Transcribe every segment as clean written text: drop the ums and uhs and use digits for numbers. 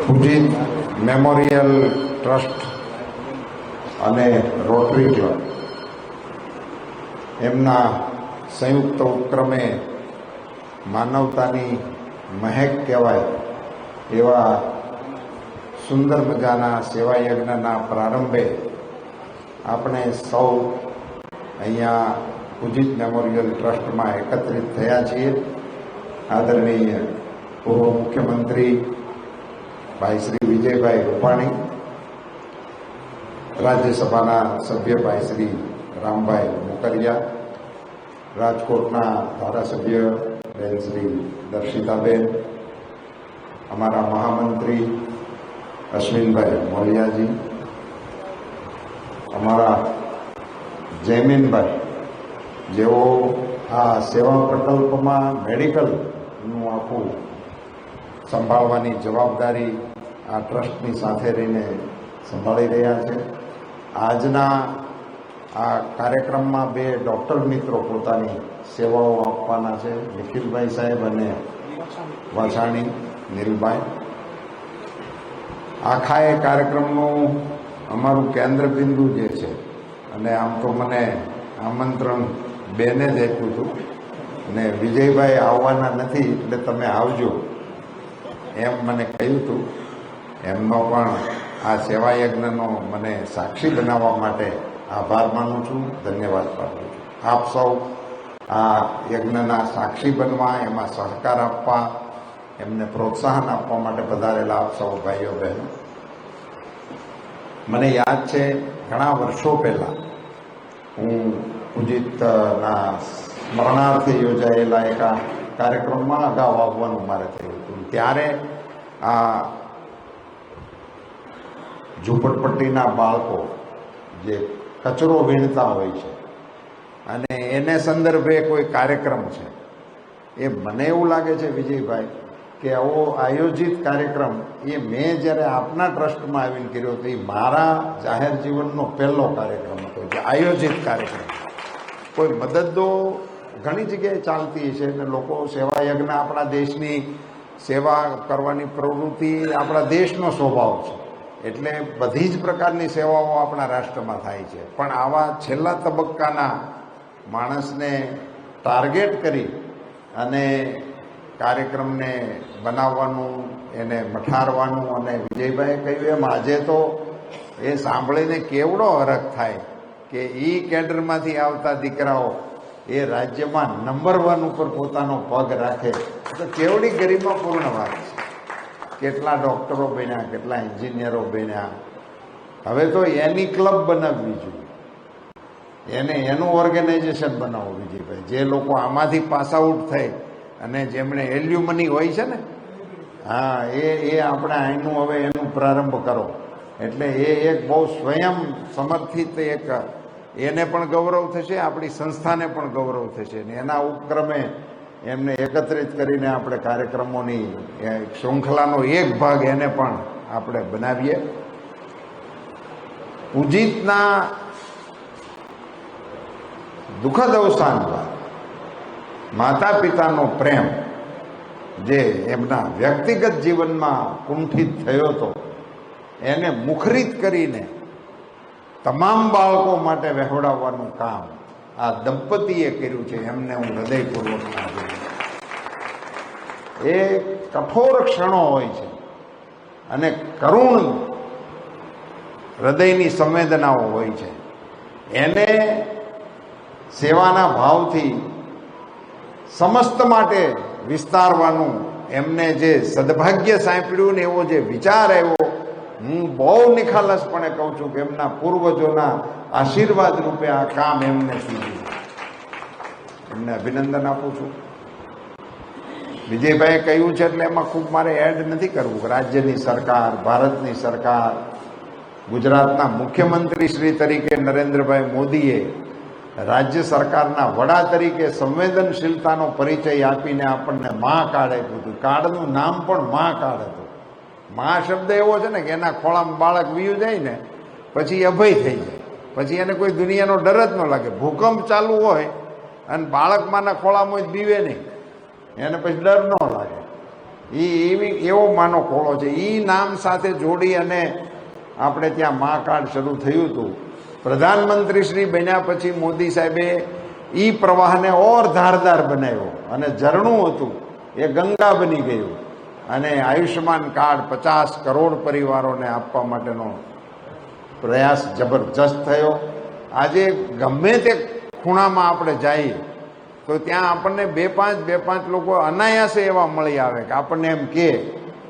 ફુજીત memorial trust અને rotary club એમના સંયુક્ત ઉપક્રમે માનવતાની મહેક કહેવાય એવા સુંદર મજાના સેવા યજ્ઞના પ્રારંભે આપણે સૌ અહીંયા ફુજીત મેમોરિયલ ટ્રસ્ટમાં એકત્રિત થયા છીએ. આદરણીય પૂર્વ મુખ્યમંત્રી ભાઈ શ્રી વિજયભાઈ રૂપાણી, રાજ્યસભાના સભ્ય ભાઈ શ્રી રામભાઈ મોકરિયા, રાજકોટના ધારાસભ્ય બેન શ્રી દર્શિતાબેન, અમારા મહામંત્રી અશ્વિનભાઈ મોલિયાજી, અમારા જયમીનભાઈ જેઓ આ સેવા પ્રકલ્પમાં મેડિકલનું આખું સંભાળવાની જવાબદારી આ ટ્રસ્ટની સાથે રહીને સંભાળી રહ્યા છે. આજના આ કાર્યક્રમમાં બે ડૉક્ટર મિત્રો પોતાની સેવાઓ આપવાના છે, નિખિલભાઈ સાહેબ અને વાછાણી નીલભાઈ. આખા એ કાર્યક્રમનું અમારું કેન્દ્ર બિંદુ જે છે, અને આમ તો મને આમંત્રણ બેને જ આપ્યું હતું અને વિજયભાઈ આવવાના નથી એટલે તમે આવજો એમ મને કહ્યું હતું. એમનો પણ આ સેવા યજ્ઞનો મને સાક્ષી બનાવવા માટે આભાર માનું છું, ધન્યવાદ પાઠવું છું. આપ સૌ આ યજ્ઞના સાક્ષી બનવા, એમાં સહકાર આપવા, એમને પ્રોત્સાહન આપવા માટે પધારેલા આપ સૌ ભાઈઓ બહેનો. મને યાદ છે ઘણા વર્ષો પહેલાં હું ફુજીતના સ્મરણાર્થે યોજાયેલા એક કાર્યક્રમમાં અગાઉ આવવાનું મારે થયું હતું. ત્યારે આ ઝૂંપડપટ્ટીના બાળકો જે કચરો વીણતા હોય છે અને એને સંદર્ભે કોઈ કાર્યક્રમ છે, એ મને એવું લાગે છે વિજયભાઈ કે આવો આયોજિત કાર્યક્રમ એ મેં જ્યારે આપના ટ્રસ્ટમાં આવીને કર્યો હતો, એ મારા જાહેર જીવનનો પહેલો કાર્યક્રમ હતો જે આયોજિત કાર્યક્રમ. કોઈ મદદો ઘણી જગ્યાએ ચાલતી છે અને લોકો સેવા યજ્ઞ, આપણા દેશની સેવા કરવાની પ્રવૃત્તિ આપણા દેશનો સ્વભાવ છે, એટલે બધી જ પ્રકારની સેવાઓ આપણા રાષ્ટ્રમાં થાય છે. પણ આવા છેલ્લા તબક્કાના માણસને ટાર્ગેટ કરી અને કાર્યક્રમને બનાવવાનું, એને મઠારવાનું, અને વિજયભાઈએ કહ્યું એમ આજે તો એ સાંભળીને કેવડો હરખ થાય કે એ કેડરમાંથી આવતા દીકરાઓ એ રાજ્યમાં નંબર 1 ઉપર પોતાનો પગ રાખે તો કેવડી ગરિમાપૂર્ણ વાત છે. કેટલા ડૉક્ટરો બન્યા, કેટલા એન્જિનિયરો બન્યા. હવે તો એની ક્લબ બનાવવી જોઈએ, એનું ઓર્ગેનાઇઝેશન બનાવવું વિજયભાઈ. જે લોકો આમાંથી પાસ આઉટ થઈ અને જેમણે એલ્યુમની હોય છે ને, હા, એ આપણે અહીંનું હવે એનું પ્રારંભ કરો. એટલે એ એક બહુ સ્વયં સમર્થિત એક, એને પણ ગૌરવ થશે, આપણી સંસ્થાને પણ ગૌરવ થશે. અને એના ઉપક્રમે એમને એકત્રિત કરીને આપણે કાર્યક્રમોની શૃંખલાનો એક ભાગ એને પણ આપણે બનાવીએ. ફુજીતના દુઃખદ અવસાન બાદ માતા પિતાનો પ્રેમ જે એમના વ્યક્તિગત જીવનમાં કુંઠિત થયો હતો, એને મુખરિત કરીને તમામ બાળકો માટે વહેવડાવવાનું કામ આ દંપતીએ કર્યું છે. એમને હું હૃદયપૂર્વક આભાર. એ કઠોર ક્ષણો હોય છે અને કરુણ હૃદયની સંવેદનાઓ હોય છે. એને સેવાના ભાવથી સમસ્ત માટે વિસ્તારવાનું એમને જે સદભાગ્ય સાંપડ્યું ને એવો જે વિચાર આવ્યો, હું બહુ નિખાલસપણે કહું છું કે એમના પૂર્વજોના આશીર્વાદ રૂપે આ કામ એમને સૂચ્યું. એમને અભિનંદન આપું છું. વિજયભાઈએ કહ્યું છે એટલે એમાં ખૂબ મારે એડ નથી કરવું. રાજ્યની સરકાર, ભારતની સરકાર, ગુજરાતના મુખ્યમંત્રી શ્રી તરીકે નરેન્દ્રભાઈ મોદીએ રાજ્ય સરકારના વડા તરીકે સંવેદનશીલતાનો પરિચય આપીને આપણને મા કાર્ડ આપ્યું હતું. કાર્ડનું નામ પણ મા કાર્ડ હતું. મા શબ્દ એવો છે ને કે એના ખોળામાં બાળક વીયું જાય ને પછી અભય થઈ જાય, પછી એને કોઈ દુનિયાનો ડર જ ન લાગે. ભૂકંપ ચાલુ હોય અને બાળક માના ખોળામાં જ બીવે નહીં, એને પછી ડર ન લાગે. એવો માનો ખોળો છે. એ નામ સાથે જોડી અને આપણે ત્યાં મા કાર્ડ શરૂ થયું હતું. પ્રધાનમંત્રી શ્રી બન્યા પછી મોદી સાહેબે એ પ્રવાહને ઓર ધારદાર બનાવ્યો અને ઝરણું હતું એ ગંગા બની ગયું અને આયુષ્યમાન કાર્ડ 50 કરોડ પરિવારોને આપવા માટેનો પ્રયાસ જબરજસ્ત થયો. આજે ગમે તે ખૂણામાં આપણે જઈએ તો ત્યાં આપણને બે પાંચ લોકો અનાયાસે એવા મળી આવે કે આપણને એમ કહે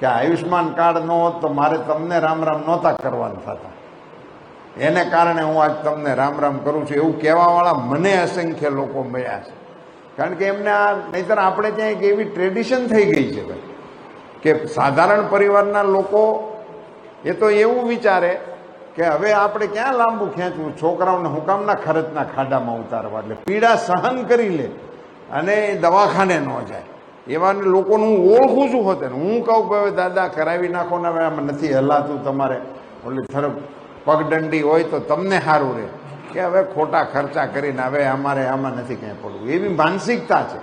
કે આયુષ્યમાન કાર્ડ ન હોત તો મારે તમને રામ રામ નહોતા કરવાના થતા, એને કારણે હું આજ તમને રામ રામ કરું છું, એવું કહેવાવાળા મને અસંખ્ય લોકો મળ્યા છે. કારણ કે એમને આ નહીંતર આપણે ત્યાં એક એવી ટ્રેડિશન થઈ ગઈ છે કે સાધારણ પરિવારના લોકો એ તો એવું વિચારે કે હવે આપણે ક્યાં લાંબુ ખેંચવું, છોકરાઓને હુકામના ખર્ચના ખાડામાં ઉતારવા, એટલે પીડા સહન કરી લે અને દવાખાને ન જાય. એવા લોકોનું હું ઓળખું છું હોતે ને હું કહું કે હવે દાદા કરાવી નાખો ને, હવે આમાં નથી હલાતું, તમારે ઓલી તરફ પગદંડી હોય તો તમને સારું રહે, કે હવે ખોટા ખર્ચા કરીને હવે અમારે આમાં નથી ક્યાંય પડવું, એવી માનસિકતા છે.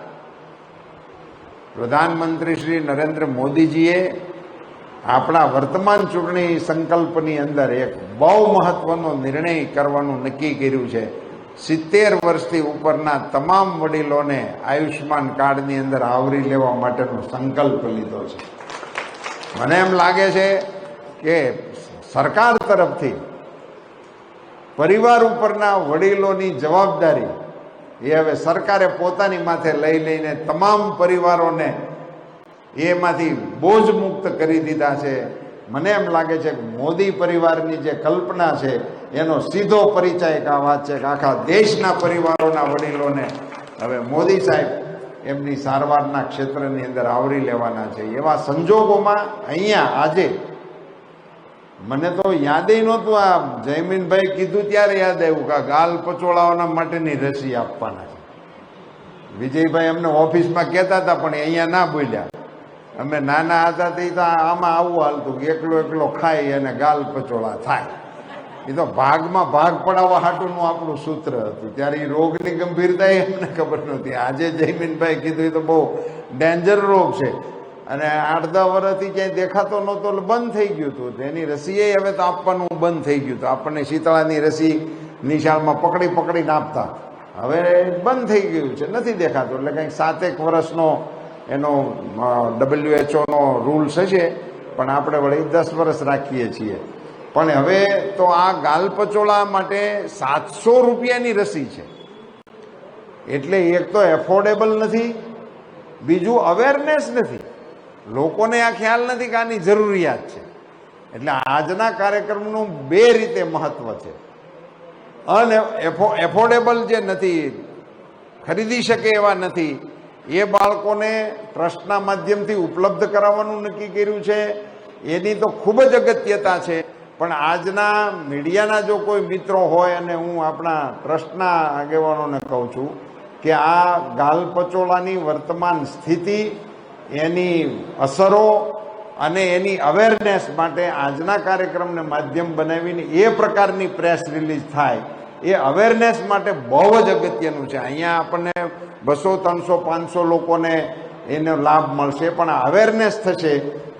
પ્રધાનમંત્રી શ્રી નરેન્દ્ર મોદીજીએ આપણા વર્તમાન ચૂંટણી સંકલ્પની અંદર એક બહુ મહત્વનો નિર્ણય કરવાનું નક્કી કર્યું છે. 70 વર્ષથી ઉપરના તમામ વડીલોને આયુષ્યમાન કાર્ડની અંદર આવરી લેવા માટેનો સંકલ્પ લીધો છે. મને એમ લાગે છે કે સરકાર તરફથી પરિવાર ઉપરના વડીલોની જવાબદારી એ હવે સરકારે પોતાની માથે લઈ લઈને તમામ પરિવારોને એમાંથી બોજ મુક્ત કરી દીધા છે. મને એમ લાગે છે કે મોદી પરિવારની જે કલ્પના છે એનો સીધો પરિચય આ વાત છે કે આખા દેશના પરિવારોના વડીલોને હવે મોદી સાહેબ એમની સારવારના ક્ષેત્રની અંદર આવરી લેવાના છે. એવા સંજોગોમાં અહીંયા આજે મને તો યાદ નહોતું, આ જયમીનભાઈ કીધું ત્યારે યાદ આવ્યું કે ગાલ પચોળાઓના માટેની રસી આપવાના છે. વિજયભાઈ અમને ઓફિસમાં કહેતા હતા પણ અહીંયા ના બોલ્યા. અમે નાના હતા તે તો આમાં આવું હાલતું કે એકલો ખાઈ અને ગાલ પચોળા થાય. એ તો ભાગમાં ભાગ પડાવવા હાટુનું આપણું સૂત્ર હતું. ત્યારે એ રોગની ગંભીરતા એમને ખબર નહોતી. આજે જયમીનભાઈ કીધું એ તો બહુ ડેન્જર રોગ છે અને 8-10 વર્ષથી ક્યાંય દેખાતો નહોતો એટલે બંધ થઈ ગયું હતું. એની રસી હવે તો આપવાનું બંધ થઈ ગયું હતું. આપણને શીતળાની રસી નિશાળમાં પકડીને આપતા, હવે બંધ થઈ ગયું છે, નથી દેખાતું. એટલે કંઈક 7 વર્ષનો એનો WHO રૂલ્સ હશે પણ આપણે વળી 10 વર્ષ રાખીએ છીએ. પણ હવે તો આ ગાલપચોળા માટે 700 રૂપિયાની રસી છે. એટલે એક તો એફોર્ડેબલ નથી, બીજું અવેરનેસ નથી, લોકોને આ ખ્યાલ નથી કે આની જરૂરિયાત છે. એટલે આજના કાર્યક્રમનું 2 રીતે મહત્વ છે. અને એફોર્ડેબલ જે નથી, ખરીદી શકે એવા નથી, એ બાળકોને ટ્રસ્ટના માધ્યમથી ઉપલબ્ધ કરાવવાનું નક્કી કર્યું છે. એની તો ખૂબ જ અગત્યતા છે. પણ આજના મીડિયાના જો કોઈ મિત્રો હોય, અને હું આપણા ટ્રસ્ટના આગેવાનોને કહું છું કે આ ગાલપચોળાની વર્તમાન સ્થિતિ, એની અસરો અને એની અવેરનેસ માટે આજના કાર્યક્રમને માધ્યમ બનાવીને એ પ્રકારની પ્રેસ રિલીઝ થાય, એ અવેરનેસ માટે બહુ જ અગત્યનું છે. અહીંયા આપણને 200, 300, 500 લોકોને એનો લાભ મળશે, પણ અવેરનેસ થશે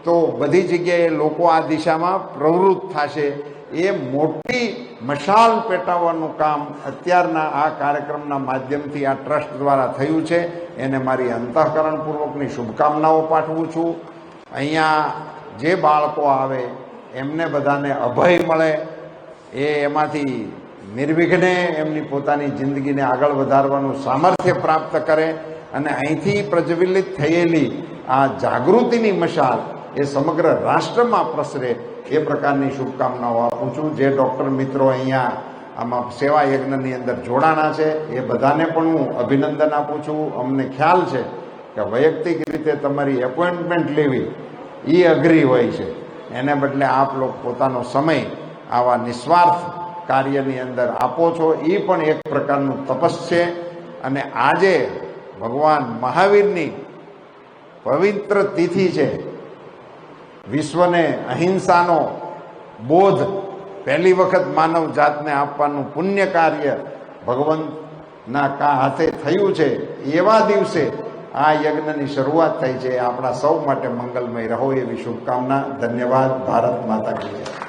તો બધી જગ્યાએ લોકો આ દિશામાં પ્રવૃત્ત થશે. એ મોટી મશાલ પેટાવવાનું કામ અત્યારના આ કાર્યક્રમના માધ્યમથી આ ટ્રસ્ટ દ્વારા થયું છે. એને મારી અંતઃકરણપૂર્વકની શુભકામનાઓ પાઠવું છું. અહીંયા જે બાળકો આવે એમને બધાને અભય મળે, એમાંથી નિર્વિઘ્ને એમની પોતાની જિંદગીને આગળ વધારવાનું સામર્થ્ય પ્રાપ્ત કરે અને અહીંથી પ્રજ્વલિત થયેલી આ જાગૃતિની મશાલ એ સમગ્ર રાષ્ટ્રમાં પ્રસરે, એ પ્રકારની શુભકામનાઓ આપું છું. જે ડૉક્ટર મિત્રો અહીંયા આમાં સેવા યજ્ઞની અંદર જોડાણા છે એ બધાને પણ હું અભિનંદન આપું છું. અમને ખ્યાલ છે કે વૈયક્તિક રીતે તમારી એપોઇન્ટમેન્ટ લેવી એ અઘરી હોય છે, એને બદલે આપ લોકો પોતાનો સમય આવા નિસ્વાર્થ કાર્યની અંદર આપો છો. એ પણ એક પ્રકારનું તપસ છે. અને આજે ભગવાન મહાવીરની પવિત્ર તિથિ છે. વિશ્વને અહિંસાનો બોધ પહેલી વખત માનવ જાતને આપવાનું પુણ્ય કાર્ય ભગવંતના હાથે થયું છે. એવા દિવસે આ યજ્ઞની શરૂઆત થઈ છે. આપણા સૌ માટે મંગલમય રહો એવી શુભકામના. ધન્યવાદ. ભારત માતા કી જય.